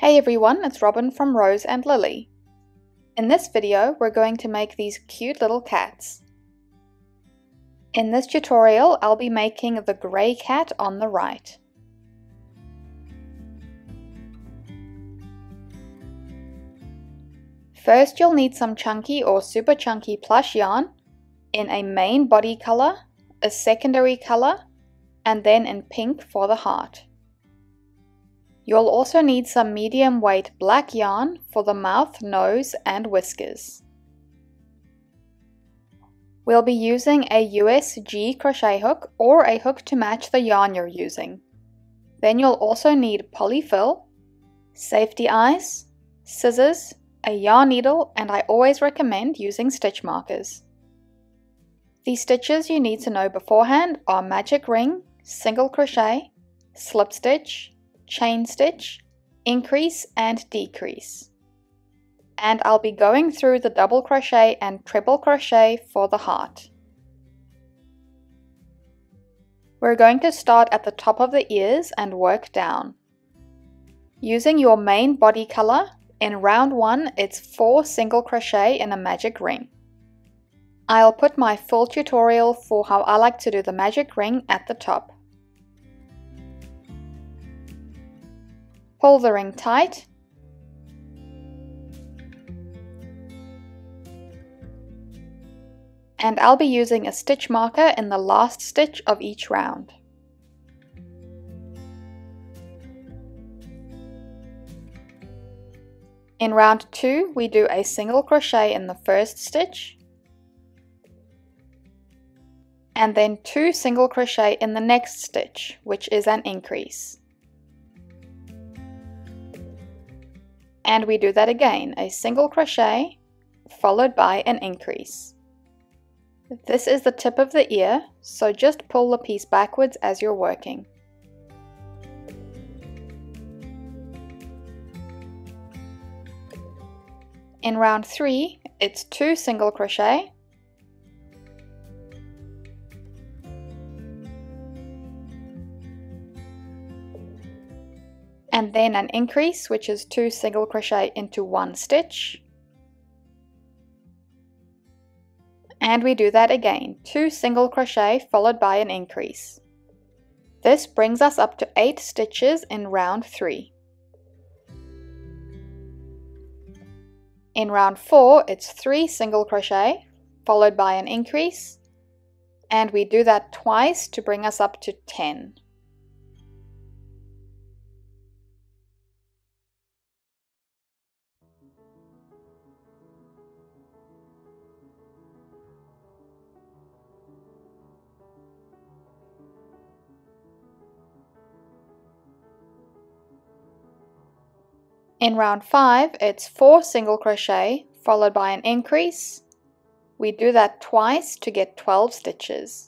Hey everyone, it's Robin from Rose and Lily. In this video, we're going to make these cute little cats. In this tutorial, I'll be making the grey cat on the right. First, you'll need some chunky or super chunky plush yarn in a main body color, a secondary color, and then in pink for the heart. You'll also need some medium weight black yarn for the mouth, nose, and whiskers. We'll be using a USG crochet hook or a hook to match the yarn you're using. Then you'll also need polyfill, safety eyes, scissors, a yarn needle, and I always recommend using stitch markers. The stitches you need to know beforehand are magic ring, single crochet, slip stitch, chain stitch, increase and decrease. And I'll be going through the double crochet and triple crochet for the heart. We're going to start at the top of the ears and work down. Using your main body color, in round 1 it's 4 single crochet in a magic ring. I'll put my full tutorial for how I like to do the magic ring at the top. Pull the ring tight, and I'll be using a stitch marker in the last stitch of each round. In round 2, we do a single crochet in the first stitch, and then 2 single crochet in the next stitch, which is an increase. And we do that again, a single crochet followed by an increase. This is the tip of the ear, so just pull the piece backwards as you're working. In round 3, it's 2 single crochet, and then an increase, which is 2 single crochet into 1 stitch. And we do that again, 2 single crochet followed by an increase. This brings us up to 8 stitches in round 3. In round 4, it's 3 single crochet followed by an increase, and we do that twice to bring us up to 10. In round 5, it's 4 single crochet followed by an increase. We do that twice to get 12 stitches.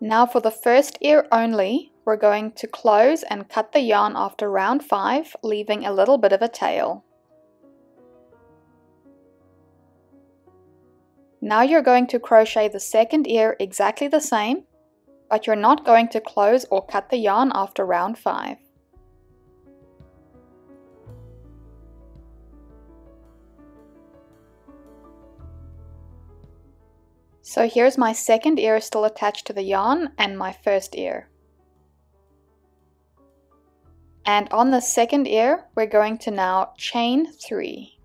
Now for the first ear only, we're going to close and cut the yarn after round 5, leaving a little bit of a tail. Now you're going to crochet the second ear exactly the same, but you're not going to close or cut the yarn after round 5. So here's my second ear still attached to the yarn and my first ear. And on the second ear, we're going to now chain 3.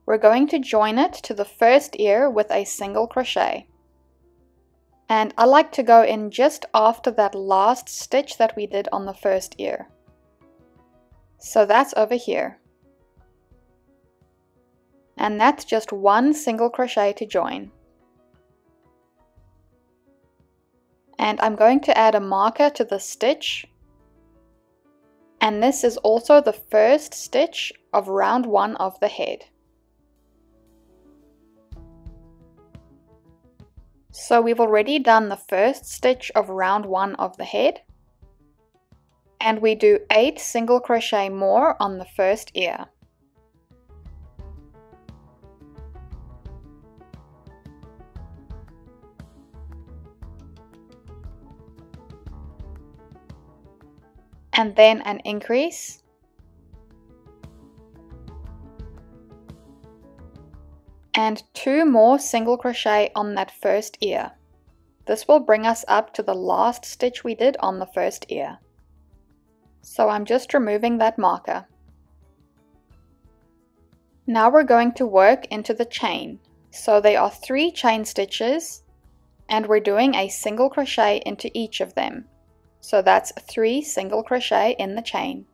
We're going to join it to the first ear with a single crochet. And I like to go in just after that last stitch that we did on the first ear. So that's over here. And that's just 1 single crochet to join. And I'm going to add a marker to the stitch, and this is also the first stitch of round 1 of the head. So we've already done the first stitch of round 1 of the head, and we do 8 single crochet more on the first ear. And then an increase, and 2 more single crochet on that first ear. This will bring us up to the last stitch we did on the first ear. So I'm just removing that marker. Now we're going to work into the chain. So there are 3 chain stitches, and we're doing a single crochet into each of them. So that's 3 single crochet in the chain.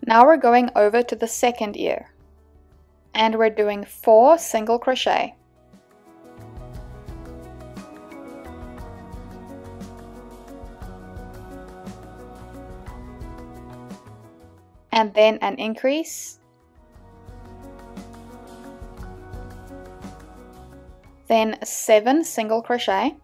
Now we're going over to the second ear, and we're doing 4 single crochet. And then an increase, then 7 single crochet,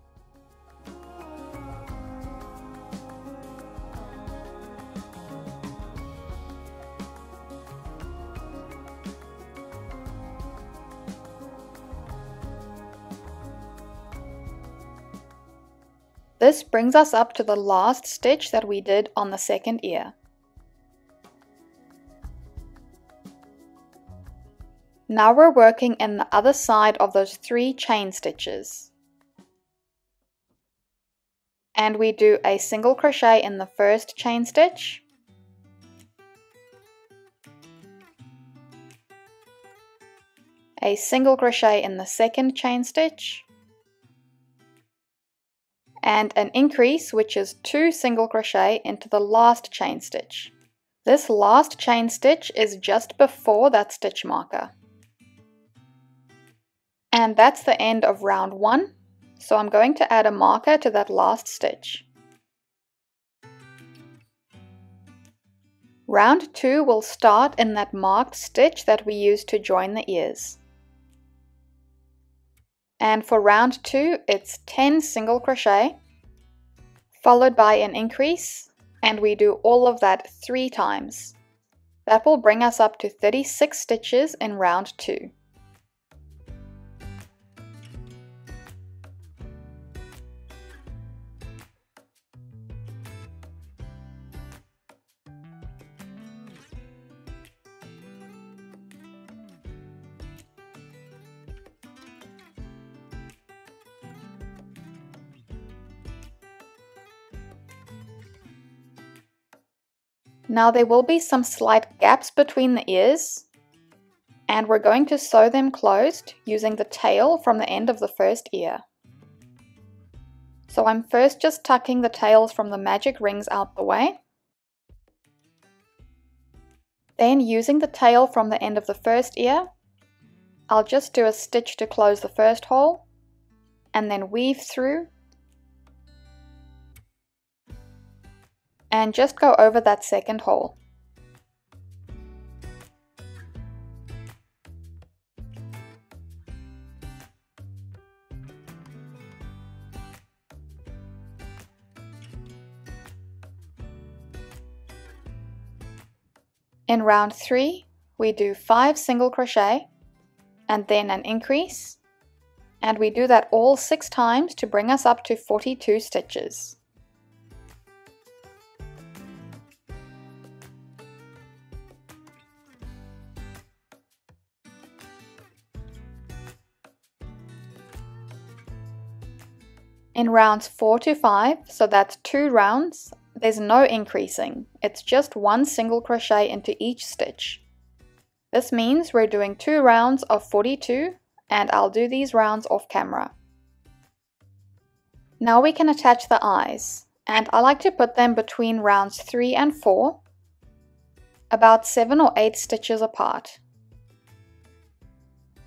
this brings us up to the last stitch that we did on the second ear. Now we're working in the other side of those 3 chain stitches. And we do a single crochet in the first chain stitch, a single crochet in the second chain stitch, and an increase, which is 2 single crochet into the last chain stitch. This last chain stitch is just before that stitch marker. And that's the end of round 1, so I'm going to add a marker to that last stitch. Round 2 will start in that marked stitch that we used to join the ears. And for round 2, it's 10 single crochet, followed by an increase, and we do all of that 3 times. That will bring us up to 36 stitches in round 2. Now there will be some slight gaps between the ears, and we're going to sew them closed using the tail from the end of the first ear. So I'm first just tucking the tails from the magic rings out the way. Then using the tail from the end of the first ear, I'll just do a stitch to close the first hole, and then weave through, and just go over that second hole. In round 3, we do 5 single crochet, and then an increase, and we do that all 6 times to bring us up to 42 stitches. In rounds 4 to 5, so that's 2 rounds, there's no increasing. It's just 1 single crochet into each stitch. This means we're doing 2 rounds of 42, and I'll do these rounds off camera. Now we can attach the eyes, and I like to put them between rounds 3 and 4, about 7 or 8 stitches apart.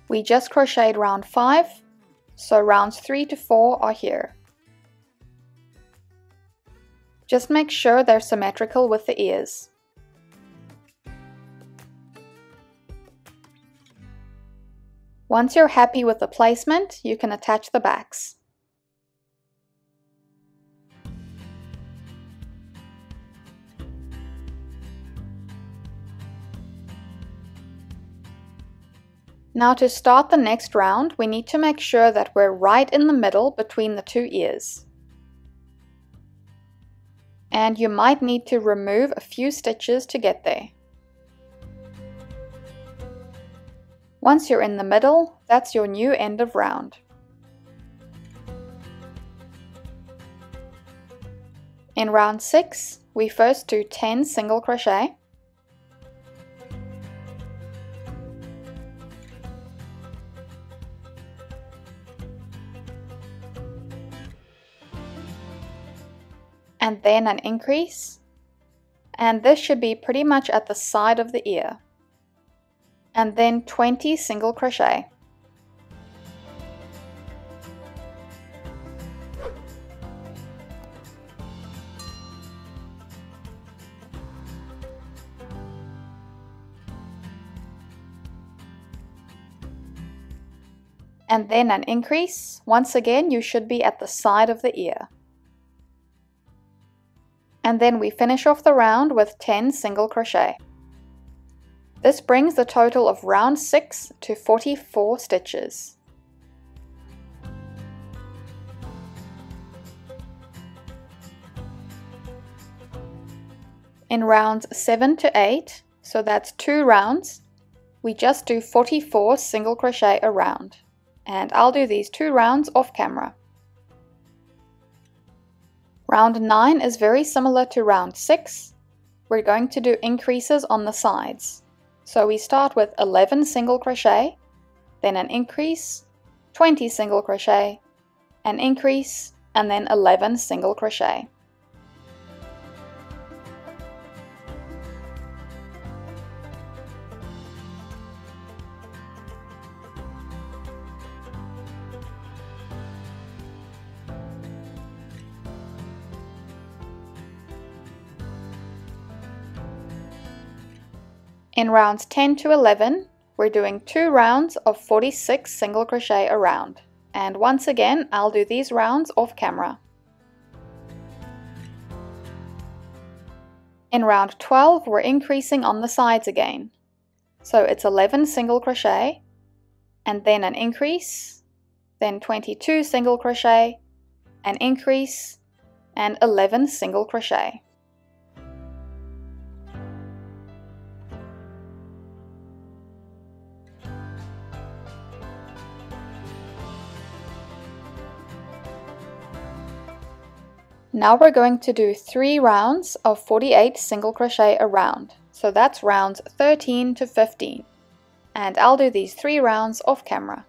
We just crocheted round 5, so rounds 3 to 4 are here. Just make sure they're symmetrical with the ears. Once you're happy with the placement, you can attach the backs. Now to start the next round, we need to make sure that we're right in the middle between the two ears. And you might need to remove a few stitches to get there. Once you're in the middle, that's your new end of round. In round 6, we first do 10 single crochet. And then an increase, and this should be pretty much at the side of the ear, and then 20 single crochet. And then an increase. Once again, you should be at the side of the ear. And then we finish off the round with 10 single crochet. This brings the total of round 6 to 44 stitches. In rounds 7 to 8, so that's 2 rounds, we just do 44 single crochet a round. And I'll do these 2 rounds off camera. Round 9 is very similar to round 6. We're going to do increases on the sides. So we start with 11 single crochet, then an increase, 20 single crochet, an increase, and then 11 single crochet. In rounds 10 to 11, we're doing 2 rounds of 46 single crochet a round. And once again, I'll do these rounds off camera. In round 12, we're increasing on the sides again. So it's 11 single crochet, and then an increase, then 22 single crochet, an increase, and 11 single crochet. Now we're going to do 3 rounds of 48 single crochet a round. So that's rounds 13 to 15. And I'll do these 3 rounds off camera.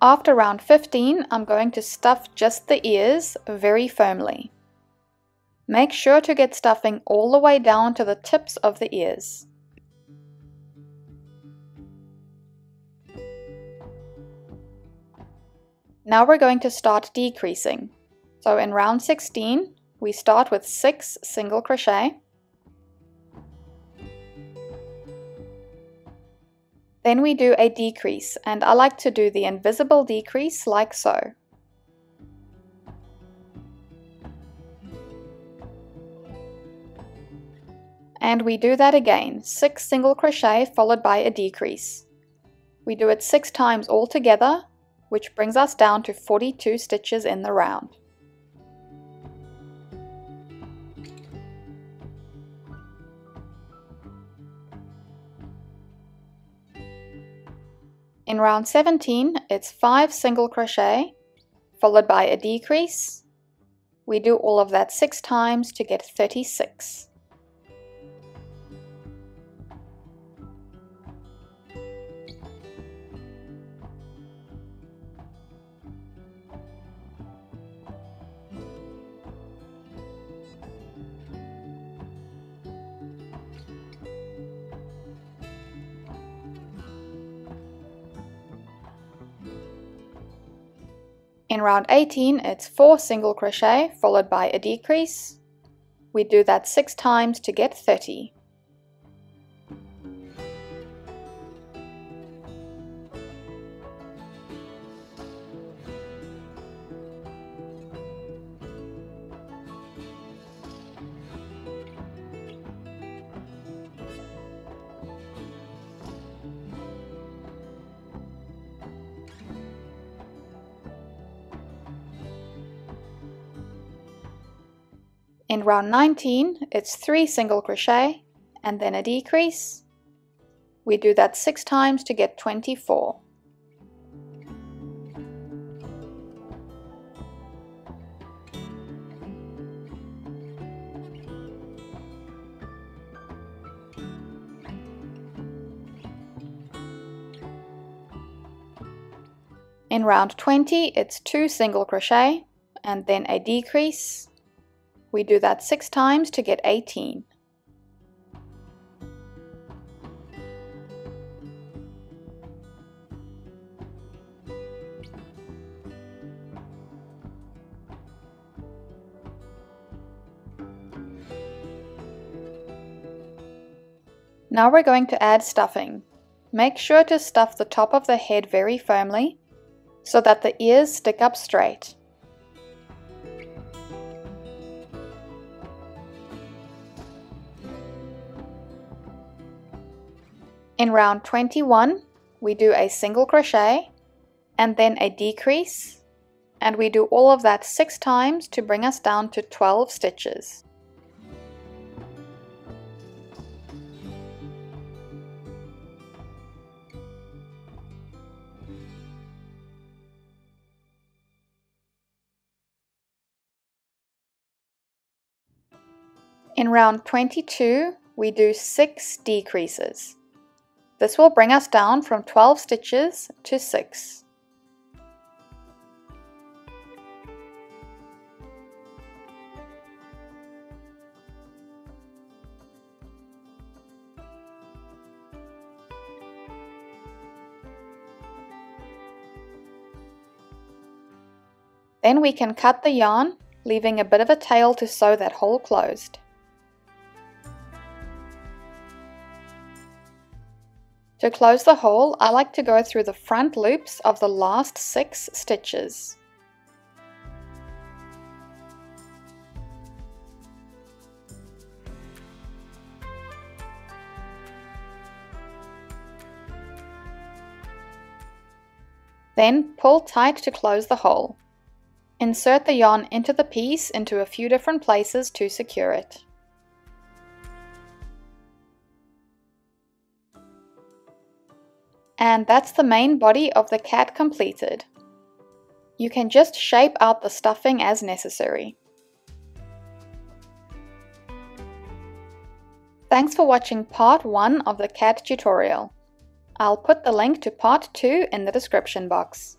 After round 15, I'm going to stuff just the ears very firmly. Make sure to get stuffing all the way down to the tips of the ears. Now we're going to start decreasing. So in round 16, we start with 6 single crochet. Then we do a decrease, and I like to do the invisible decrease like so. And we do that again, 6 single crochet followed by a decrease. We do it 6 times all together, which brings us down to 42 stitches in the round. In round 17, it's 5 single crochet, followed by a decrease. We do all of that 6 times to get 36. In round 18, it's 4 single crochet followed by a decrease. We do that 6 times to get 30. In round 19, it's 3 single crochet and then a decrease. We do that 6 times to get 24. In round 20, it's 2 single crochet and then a decrease. We do that 6 times to get 18. Now we're going to add stuffing. Make sure to stuff the top of the head very firmly so that the ears stick up straight. In round 21, we do a single crochet and then a decrease, and we do all of that 6 times to bring us down to 12 stitches. In round 22, we do 6 decreases. This will bring us down from 12 stitches to 6. Then we can cut the yarn, leaving a bit of a tail to sew that hole closed. To close the hole, I like to go through the front loops of the last 6 stitches. Then pull tight to close the hole. Insert the yarn into the piece into a few different places to secure it. And that's the main body of the cat completed. You can just shape out the stuffing as necessary. Thanks for watching part 1 of the cat tutorial. I'll put the link to part 2 in the description box.